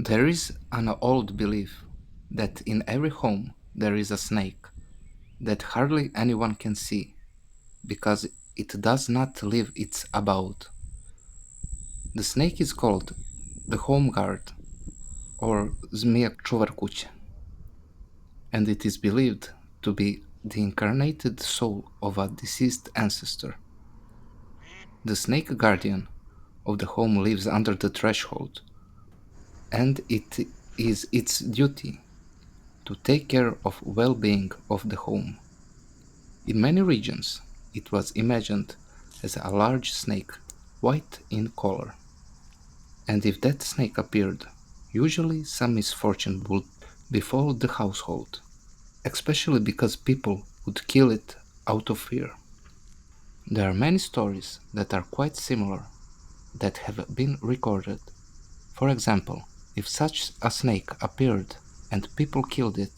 There is an old belief that in every home there is a snake that hardly anyone can see because it does not leave its abode. The snake is called the home guard or zmija čuvarkuće, and it is believed to be the incarnated soul of a deceased ancestor. The snake guardian of the home lives under the threshold, and it is its duty to take care of well-being of the home. In many regions, it was imagined as a large snake, white in color. And if that snake appeared, usually some misfortune would befall the household, especially because people would kill it out of fear. There are many stories that are quite similar that have been recorded. For example, if such a snake appeared and people killed it,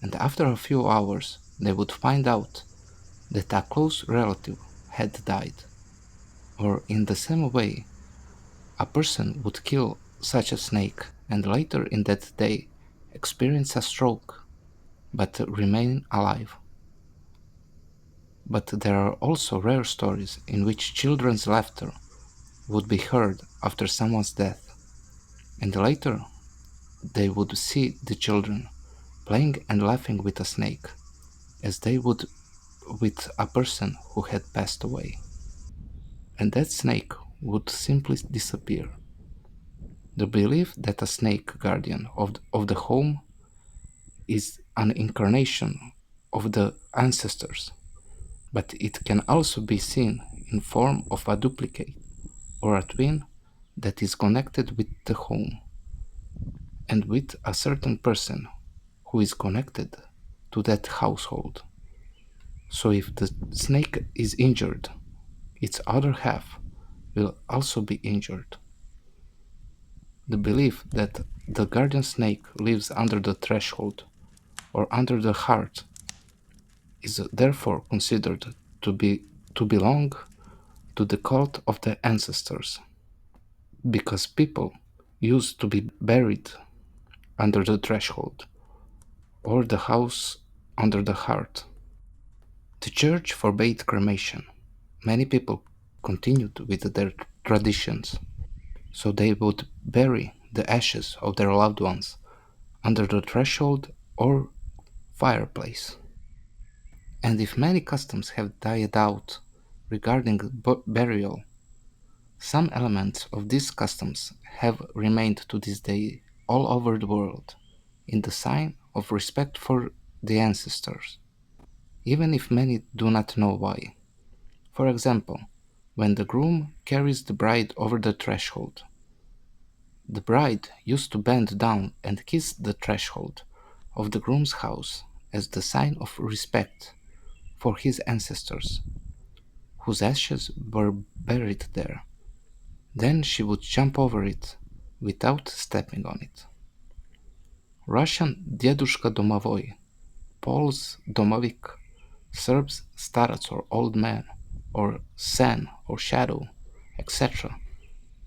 and after a few hours they would find out that a close relative had died. Or in the same way, a person would kill such a snake and later in that day experience a stroke, but remain alive. But there are also rare stories in which children's laughter would be heard after someone's death, and later they would see the children playing and laughing with a snake, as they would with a person who had passed away. And that snake would simply disappear. The belief that a snake guardian of the home is an incarnation of the ancestors, but it can also be seen in form of a duplicate or a twin that is connected with the home and with a certain person who is connected to that household. So if the snake is injured, its other half will also be injured. The belief that the guardian snake lives under the threshold or under the heart is therefore considered to belong to the cult of the ancestors, because people used to be buried under the threshold or the house under the heart. The church forbade cremation. Many people continued with their traditions, so they would bury the ashes of their loved ones under the threshold or fireplace. And if many customs have died out regarding burial, some elements of these customs have remained to this day all over the world in the sign of respect for the ancestors, even if many do not know why. For example, when the groom carries the bride over the threshold, the bride used to bend down and kiss the threshold of the groom's house as the sign of respect for his ancestors, whose ashes were buried there. Then she would jump over it without stepping on it. Russian Djeduška domovoj, Poles domovik, Serbs starac or old man, or sen or shadow, etc.,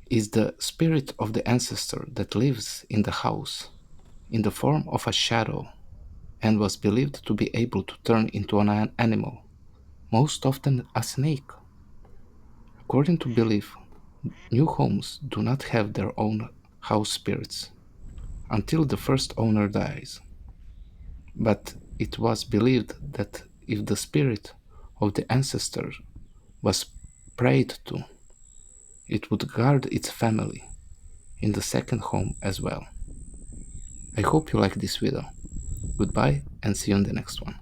is the spirit of the ancestor that lives in the house in the form of a shadow and was believed to be able to turn into an animal, most often a snake. According to belief, new homes do not have their own house spirits until the first owner dies. But it was believed that if the spirit of the ancestor was prayed to, it would guard its family in the second home as well. I hope you like this video. Goodbye and see you in the next one.